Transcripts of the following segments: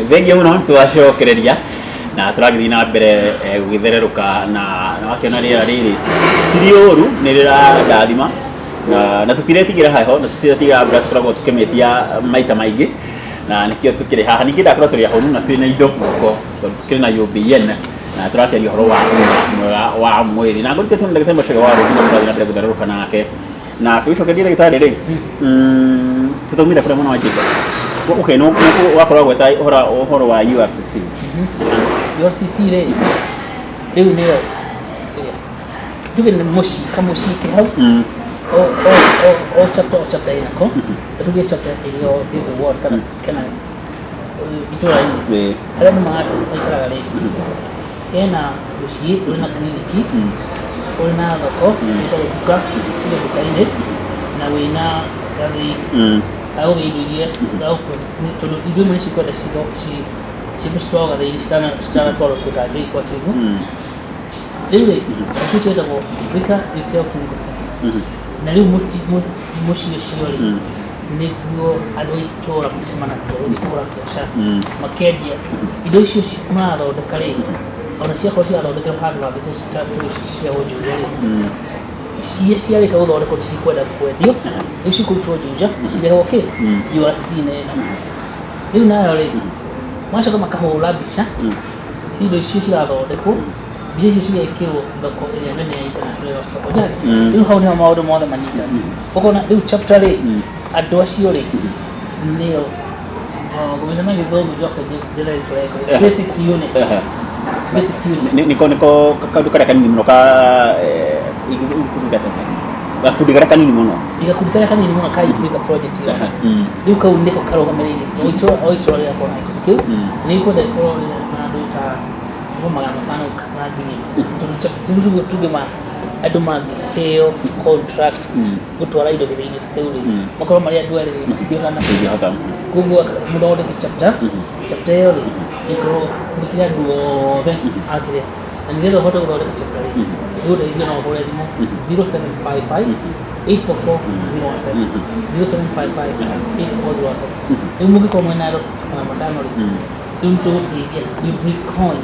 thengia muno twacokereria na turagithi na mbere gugithererũka na wakiona rĩera rĩrĩ ti rĩũru nĩ rĩradathima na tũtiretigĩra heho na tũtiretigĩra mbura tũkoragwo tũkĩmĩtia maita maingĩ na nĩkĩo tũkĩrĩ haha ningĩ ndakorwo tũrĩ ahũnu na twĩna indo guoko tondũ tũkĩrĩ na UBN na tũrakĩaria ũhoro wa mwega wa mwĩrĩ na ngũrĩte tũnĩ ndagĩtarĩ Machege wa Rũgina tũrathiĩ na mbere gũthererũka nake na tũgĩcokeria ndagĩtarĩ rĩ tũtaumire kũrĩa mwana wa Jacob okay no wakoragwo gweta ũhoro wa URCC URCC rĩu nĩyo tuge nĩ mũciĩ kĩhau o chapter inako tuge chapter ĩrĩa ĩrĩ ward kana itũra-inĩ arĩa nĩ maikaraga rĩ hena mũciĩ ũrĩ na kliniki ũrĩ na thoko ĩtagwo duka ĩrĩ duka-inĩ na wĩna gathĩ augĩirie tondũ ithuĩ mwĩ cikwenda citwaro gathĩ-inĩ citanatwarwo kũtangĩkwo tĩgu rĩu rĩ acio twĩtagwo Thika Retail Clinical Center na rĩu mũciĩ ũcio rĩ nĩguo andũ a itũra macemanagia gũgĩkũra biacara makendia indo icio marathondeka rĩ ona ciakorwo ciathondekerwo handũ ha mbeca cia wonjoria rĩ iria ciarĩka gũthondekwo nĩcikwenda kwendio rĩu cikũrutwo Juja cirehwo kĩ URCC-inĩ ĩno rĩu nayo rĩ macoka makahũra mbica cia indo icio cirathondekwo mbica icio cigekĩrwo thoko ĩrĩa nene ya international soko jari rĩu hau nĩho maũndũ mothe manyitana ũkona rĩu chapter rĩ andũ acio rĩ nĩo gũthoma gĩthomo gĩoka njĩra basic unit niko kaundu karĩa kanini mũno ka gakundi karĩa kanini mũno ka project rĩu kau nĩko karũgamĩrĩire o itũra rĩakwa na gĩkundi kĩu nĩkwenda ikorwo na andũ ta magana matano kana ngiri tuge andũ mangĩheo contract gũtwara indo gĩthĩ-inĩ kĩu rĩ makorwo marĩ andũ erĩ matingĩhota koguo mũthondeke chapter ĩyo rĩ ĩkorwo mũkĩra andũ othe akĩrĩa na nĩgetha ũhote gũthondeka chapter rĩ nĩgũteithio no ũhũre thimũ 0755 844 017 0755 844 rĩu mũngĩkorwo mwĩna andũ magana matano rĩ rĩu nĩtũgũteithia Ubricoin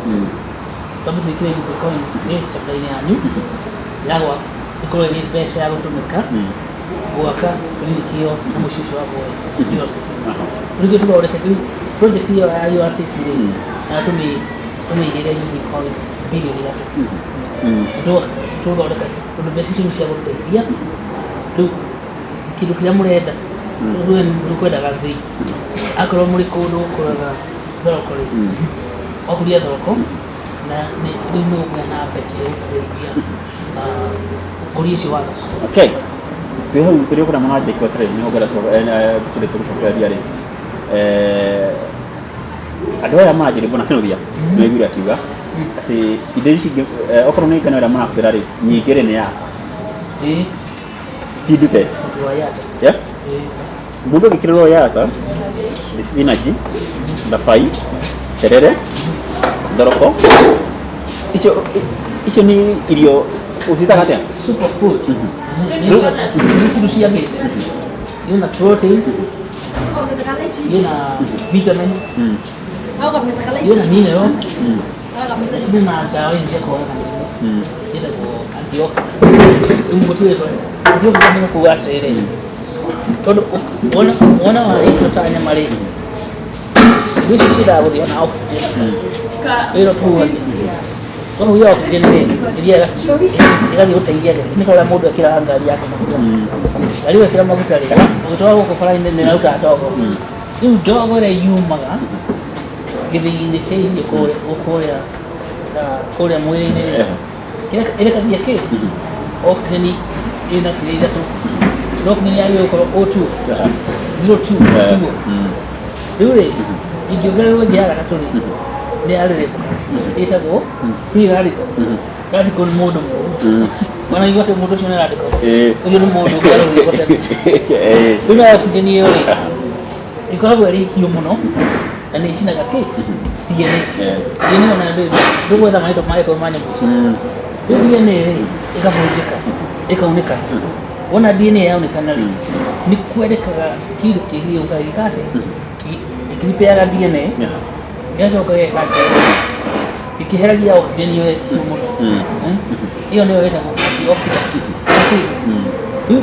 tondũ twĩkĩre Ubricoin chapter-inĩ yanyu yagwa ikorwo ĩrĩ mbeca ya gũtũmĩka gwaka kliniki ĩyo na mũciĩ ũcio wa URCC rĩu tũthondeke project ĩyo ya URCC rĩ na tũmĩigĩre Ubricoin bilioni 3 tũthondeka tondũ mbeca icio nĩ cia gũteithia rĩu kĩndũ kĩrĩa mũrenda nĩkwenda gathĩ akorwo mũrĩ kũndũ kũraga thoroko rĩ okũria thoroko na rĩu nĩũgĩa na mbeca gũteithia ũkũria ũcio wa thoroko okay twĩ hau tũrĩ kũrĩa mwana wa Jacob nĩ hongera kũrĩ tũgũcokereria rĩ andũ aya manjĩrĩ mbona kĩnuthia nĩ aiguire akiuga atĩ indo ici okorwo nĩ ngano ĩrĩa marahũthĩra rĩ nyingĩ rĩ nĩ yaka ti ndute mũndũ agĩkĩrĩrwo yata thibinaji thabai terere thoroko icio nĩ irio ũcitaga atĩa superfood nĩ ciagĩte ina protein ina vitamin ina minerals ina dawa cia kũhũrana na mĩrimũ ciĩtagwo antioxidant antioxidant nĩ kuuga atĩrĩrĩ tondũ wona indo ta nyama rĩ icio ciendaga gũthiĩ na oxygen ĩno tuhuhagia twahuhia oxygen rĩ iria igathiĩ gũteithia nĩ ta ũrĩa mũndũ ekĩraga ngari yake maguta ngari wekĩra maguta rĩ ũgĩtwara gũkũ bara-inĩ nĩ ĩrarutaga ndogo rĩu ndogo ĩrĩa yumaga gĩthĩ-inĩ kĩa irio kũrĩa mwĩrĩ-inĩ ĩrekagia kĩ oxygen ĩna kĩrĩa ithatũ oxygen yagĩrĩirwo gũkorwo O2 02 rĩu rĩ ingĩongererwo ĩngĩ ya gatatũ rĩ nĩ yarĩrĩka ĩtagwo free radical radical nĩ mũndũ mũru wanaigua atĩ mũndũ ũcio nĩ radical ũcio nĩ mũndũ ũgarũrĩirwo tene rĩu na oxygen ĩyo rĩ ĩkoragwo ĩrĩ hiũ mũno na nĩ icinaga kĩ DNA ona ndũgwetha maitho maĩko ma nyamũ icio rĩu DNA rĩ ĩgabũnjĩka ĩkaunĩka wona DNA yaunĩkana rĩ nĩ kwendekaga kĩndũ kĩngĩ gĩũka gĩkate gĩkiripeaga DNA yacoka gekaja ikiheragia oxygen yo muno iyo ndio weta antioxidant rĩu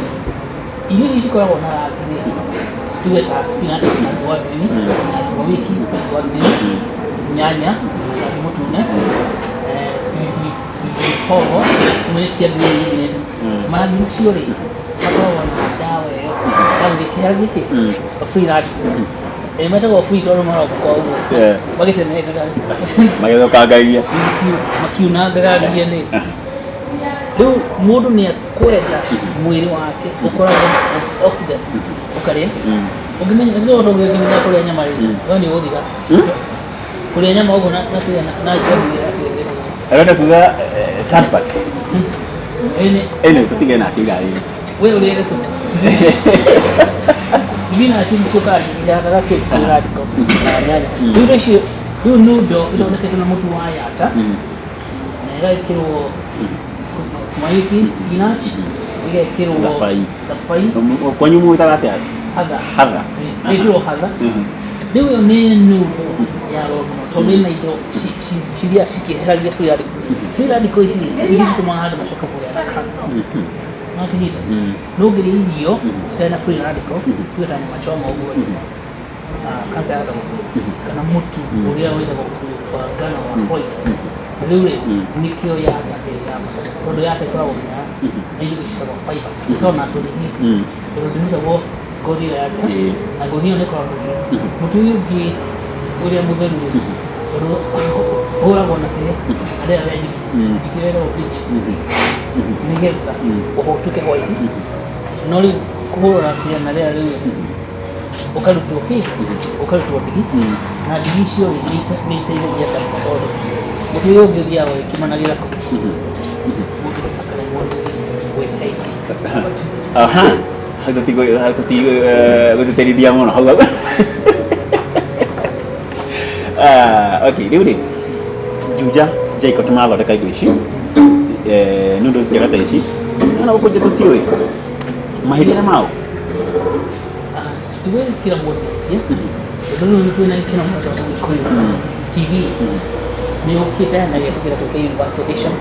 irio ici cikoragwo na rangi tuge ta spinach na green na sukuma wiki na green nyanya na mutune pilipili hoho cia green nyingine marangi macio rĩ makoragwo na dawa ĩyo dawa gĩkĩhera gĩkĩ free radical metagwo free tondũ marauga kwa ũguo magĩtemengaga magĩthũkangagia makiunangaga nĩ rĩu mũndũ nĩ akwenda mwĩrĩ wake ũkoragwo na antioxidants ũkarĩa ũngĩmenya nĩ ũndũ ũngĩmenya kũrĩa nyama rĩ no nĩ ũgũthiga kũrĩa nyama ũguo na njohi arenda kuga sunpack ene tutige na kigari wewe ũrĩa gĩcũ spinach cukari ĩhakaga free radical na nyanya rĩu icio rĩu noodle ĩthondeketwo na mũtu wa yata na ĩgekĩrwo sukuma wiki spinach ĩgekĩrwo thabai kwanyu mwĩtaga atĩa hatha ĩgekĩrwo hatha rĩu ĩyo nĩ noodle ya rono tondũ ĩna indo ciria cikĩheragia free radical ici citũmaga andũ macoke kũgĩa na cancer nakĩnyita no ngĩrĩa irio citarĩ na free radical tuge ta nyama choma ũguo cancer ya thakame kana mũtu ũrĩa wĩtagwo wa ngano wa white rĩu rĩ nĩkĩo yata tondũ yata ĩkoragwo na indo ciĩtagwo fibers ĩkoragwo na tũrigi tondũ ndĩmĩtagwo ngothi ĩyo yata na ngothi ĩyo nĩĩkoragwo mũtu ũyũ ũngĩ ũrĩa mũtheru rĩ tondũ ũhũragwo na kĩrĩa arĩa allergic ĩkĩrerwo bleach nĩgetha ũtuĩke white no rĩu kũhũra kĩrĩa na rĩera rĩu ũkarutwo ndigi na ndigi icio nĩ iteithagia kanitha tondũ mũtu ũyũ ũngĩ ũthiaga ũgĩkimanagĩra gũtũteithia mũno hau okay rĩu rĩ Juja Jacob tũmathondeka indo ici noodles njega ta ici na gũkũ tũtiũĩ mahĩrĩra mao kila mmoja ndio ndio kila mmoja TV ni ukita na yetukira toka university edition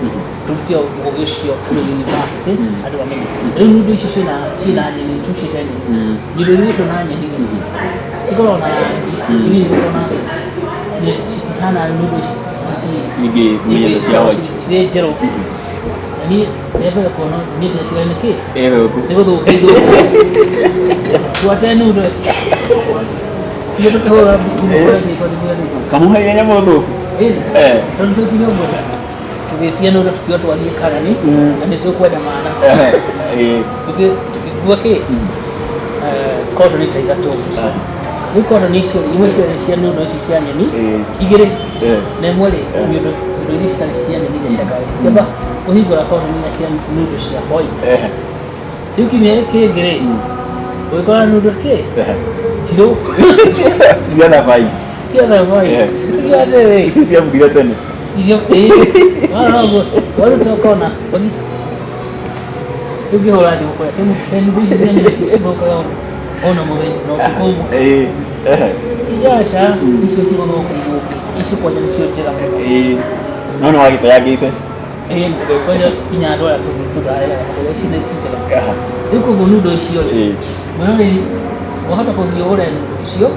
tutio ugoshio kule university hadi wameni leo ndio ishi na nini tushitani ndio ndio tunanya nini kiko na nini kuna ni chitihana ndio ishi nige mwenye sia white sile jero ni ndio kono ni ndio sile nike huko ndio ndio kaido tuateni ndio ndio tukahora kama haina nyama ndio ndio tukiyo moja tugetia ndio tukiyo twalie karani na ndio kwenda maana tukigua ke kodo ni taiga to kodo ni sio imwe sio ndio sio nyani igere na mwele ndio ndio sio sio nyani shaka yaba uhigura kodo ni sio ndio sio white yuki mieke gere ukora ndio ke jiro ziada vai yale sisi ya mgira tena hiyo wao wale tokona boniti yuki hola ndio kwa temu bizi ndio sio kwa ona mwe no kukomo ijasha hizo tiko no kuko hizo kwa ndio sio tena naona wagita yagite kwa hiyo kinya dola kutuka haya kwa hiyo shida sisi tena yuko bonudo sio mwana wakati kwa hiyo ule sio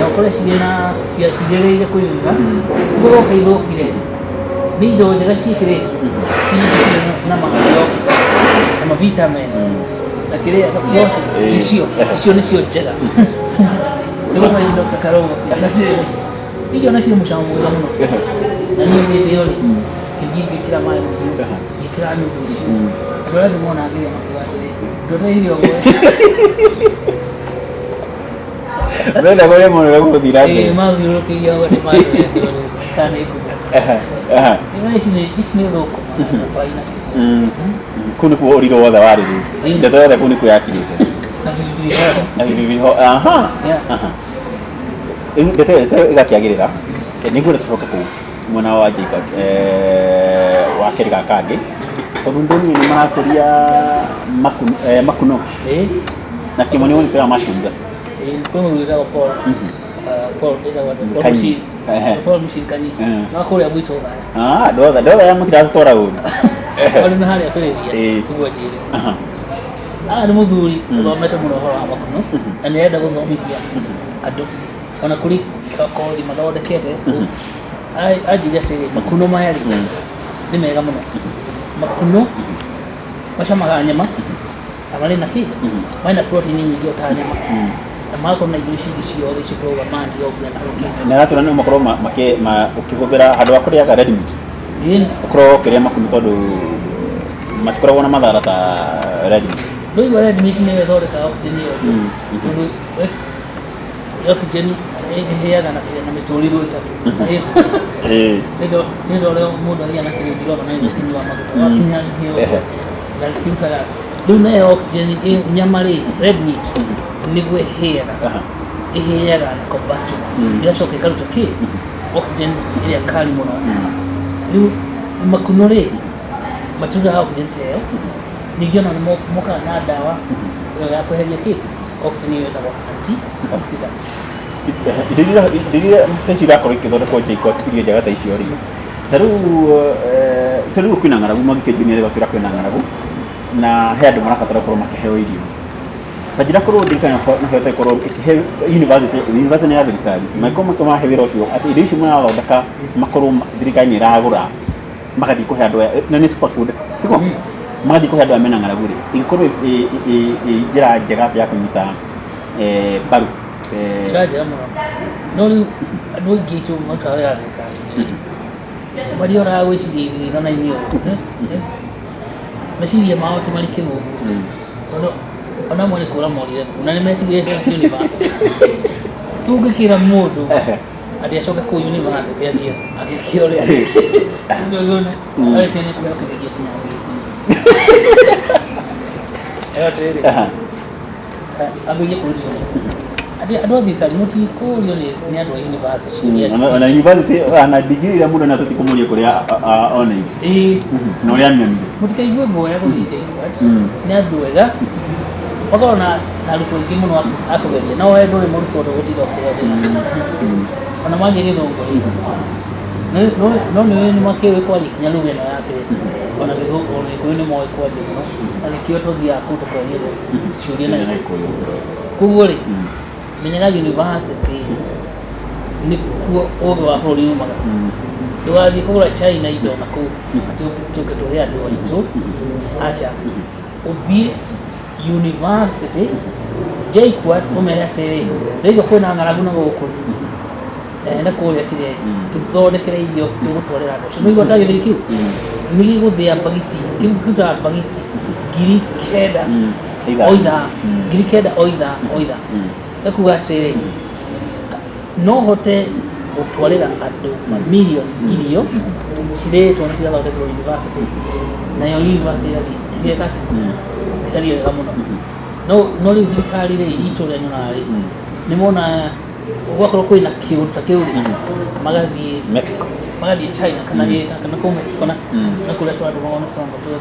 na kule sina ile kuinga ngo kaido kile nido jaga shikire na maox na vitamin na kile yote sio jaga ndio kwa hiyo Dr. Karogo anasema hiyo nasi mshamu mno na ni ndio kijiji kila mara kila ndio sio ndio lazima unaangalia ndio hiyo Nenda kwa yeye mwana wangu dirake. Mali urokia wale mali kana iko. Ni loko. Faina. Kuna kwa oriro wothe wari ri. Ndeto yothe kuna kwa yakirite. Na bibi ho. Ndeto igakiagirira. Niguo tucoka ku mwana wa Jacob wa kiriga kangi. Tondu ndoni ni marakuria makuno. Na kimoni woni twa mashunga. Como eu já posso Paul Musinkanyi nakore abwito baya dola ya mutira tora uyu wali na hali apereria kubwajire ni muthuri thomete muno horo wa makuno na ni enda guthomithia andu ona kuri kothi mathondekete ajire atiri makuno maya ni mega muno makuno macamaga nyama amari na ki maina protein nyingi o ta nyama na mako na irio ciothe cikoragwo manti oxidant na ratuna no makorwo ukihũthĩra handũ wa kũrĩaga red meat ukorwo ũkĩrĩa makuno tondũ matikoragwo na madhara ta red meat. Ndio red meat nĩ ĩthondekaga oxygen ĩyo tondũ oxygen ĩheaga na mĩtũrĩre ĩtatũ ndio leo mũndũ arĩa na kĩrĩa ndĩrona na nĩ wa maguta wakinya hiyo na kiutaga rĩu na oxygen nyama red meat nĩguo ĩheaga na combustion ĩgacoka ĩkaruta kĩ oxygen ĩrĩa kari mũno rĩu makuno matunda oxygen teo ningĩ ona mokaga na ndawa ya kweheria kĩ oxygen ĩyo ĩtagwo anti-oxidant iria teci irakorwo ikĩthondekwo irio njega ta icio rĩ na rĩu kwĩna ng'aragu magĩkĩnjunia rĩrĩa twĩra kwĩna ng'aragu na he andũ marabatara gũkorwo makĩheo irio ta njĩra korwo thirikari nohote gũkorwo ĩkĩhe university ya thirikari makorwo makĩmahe wĩra ũcio atĩ irio icio marathondeka makorwo thirikari nĩ ĩragũra magathiĩ kũhe andũ na nĩ superfood tiguo magathiĩ kũhe andũ aya mena ng'aragu rĩ ĩngĩkorwo njĩra njega ya kũnyita mbaru njĩra njega mũno no rĩu andũ aingĩ tu marutaga wĩra thirikari marĩa ũragwĩciria ithirĩro na inyuĩ meciria mao ti marikĩrwo tondũ ona mwe nĩ kũra morire na nĩ metigĩrĩte university tũngĩkĩra mũndũ atĩ acoke kũu university athiĩ agĩkĩra ũrĩa ndũgĩona arĩcia nĩ kũheo kĩgeria kinya agĩciria ambĩrie kũrutwo andũ a thirikari mũtikũrio nĩ andũ a university ona university ana degree ĩrĩa mũndũ natũ tikũmũria kũrĩa online na ũrĩa amĩonire mũtikaigue guoya gũthiĩte nĩ andũ ega wakorwo na arutwo aingĩ mũno akũgeria no we ndũrĩ mũrutwo ũndũ gũtinda ũkĩgeria ona mangĩ gĩthũngũ no nĩ makĩũĩ kwaria kinya lugha ĩno yake ona gĩthũngũ ona gĩkũyũ nĩ moĩ kwaria mũno na nĩkĩo tũthiaga kũu tũkoria ciũria na gĩkũyũ koguo rĩ menyaga university nĩkuo ũũgĩ wa bũrũri umaga ndũgathiĩ kũgũra China indo na kũu tũke tũhe andũ aitũ aca ũthiĩ university JKUAT ũmere atĩrĩ rĩu kwĩna ng'aragu na gũkũ enda kũrĩa kĩrĩa tũthondekere irio tũgũtwarĩra andũ ũcio nĩguo tagĩthĩ kĩu nĩ gĩgũthĩa mbagiti kĩu kĩrutaga mbagiti 9,000 o ithaa ekuga atĩrĩ no hote gũtwarĩra andũ mamirioni irio cirĩtwo na cigathondekerwo university nayo university ĩgathiĩ wega mũno no rĩu thirikari rĩ itũ rĩa nyonaga rĩ nĩ mona gwakorwo kwĩna kĩũndũ ta kĩu rĩ magathiĩ China kana kũu Mexico na kũrĩa tũandũ maona songo tũrĩa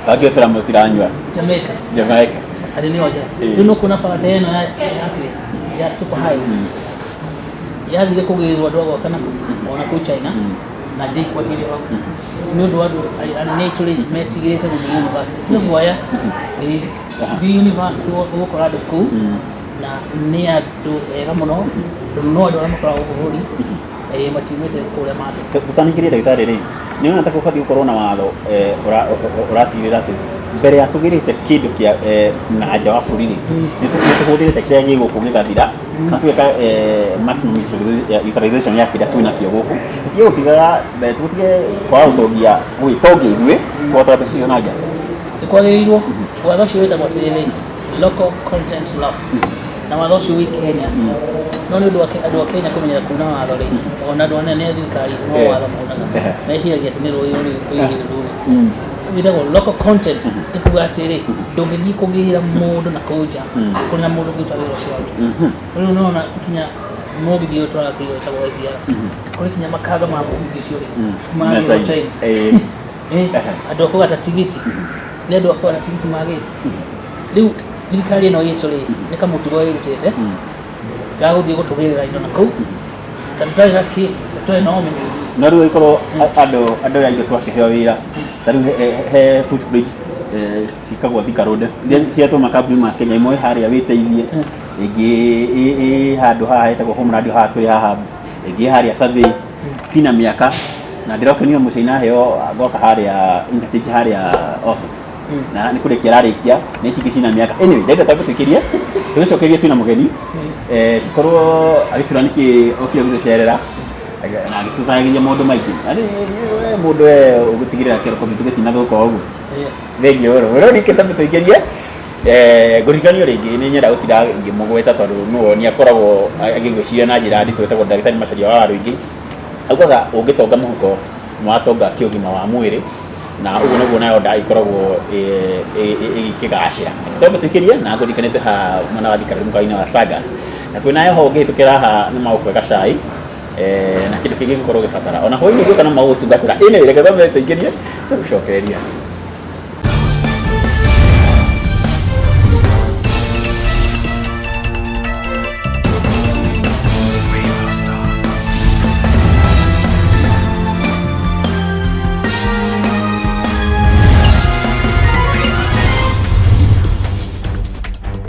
bagi ũtũra mũtiranyua Jamaica hadi ni hoja rĩu no kuna barabara ĩno ya super high yathire kũgĩrĩrwo andũ agwa kana ona kũu China na JKUAT ĩrĩ hau nĩ ũndũ wa andũ anene aitũ rĩ metigĩrĩte gũthiĩ university tiga guoya thiĩ university ũgũkora andũ kũu na nĩ andũ ega mũno no andũ arĩa makoragwo bũrũri matiumĩte kũrĩa masi tũtanĩkĩrie ndagĩtarĩ rĩ nĩ wona ta ũbatiĩ gũkorwo na watho ũratigĩrĩra atĩ mbere ya tũgĩrĩte kĩndũ kĩa na nja wa bũrũri nĩ tũhũthĩrĩte kĩrĩa gĩgũkũ gĩgathira na twĩka maximum utilization ya kĩrĩa twĩnakĩo gũkũ tũtige gũtigaga tũtige kwaga gwĩtongia ithuĩ twatwara mbeca icio na nja nĩ kwagĩrĩirwo watho ũcio wĩtagwo atĩrĩrĩ local content law na watho ũcio wĩ Kenya no nĩ ũndũ wa andũ a Kenya kũmenyera kuna watho rĩ ona andũ anene a thirikari no watho maunaga meciragia atĩ nĩ rũĩ rũrĩ wĩtagwo local content ĩkuga atĩrĩ ndũngĩthiĩ kũgĩra mũndũ na kũu nja kũrĩ na mũndũ ũngĩruta wĩra ũcio wake rĩu nĩwona kinya mũgithi ũyũ tũrakĩirwo wĩtagwo SGR kũrĩ kinya makanga ma mũgithi ũcio rĩ magĩrwo China andũ a kũgata tigiti nĩ andũ a kũgata tigiti magĩte rĩu thirikari ĩno itũ rĩ nĩ kamũtugo ĩrutĩte gaguthii gutugirira indo na kuu tandai gaki twe no me no riu ikoro ando ya indo twakiheo wira tariu he footbridge cikagwo Thika Road cia makambuni ma Kenya imwe haria witeithie ingi handu haha hetagwo home radio haha turi haha ingi haria survey sina miaka na ndirokenio mucina heo goka haria interchange haria oso na ni kurikia rarikia ni ciki cina miaka anyway ndenda tagutukiria tucokerie twina mugeni tukorwo agituraniki okio gucerera na gituthagiria mundu maingi ari mundu ugutigirira kiroko bitugeti na thuko ugu thengio ro ni kitabu tuigeria ngurikanio ringi ni nyenda gutira ngimugweta tondu no ni akoragwo agigwiciria na njira nditu etagwo ndagitari Macharia wa Ruingi augaga ungitonga muhuko mwatonga kiugima wa mwiri na uguo naguo nayo ndaikoragwo igikigacira tondu tuikiria na ngurikanite ha mwana wa Thika mukaini wa Saga na kwina yo honge tukira ha ni maukwega cai na kindu kingi gikorwo gibatara ona hoini gio kana mautungata ine reke thome tuikirie tucokereria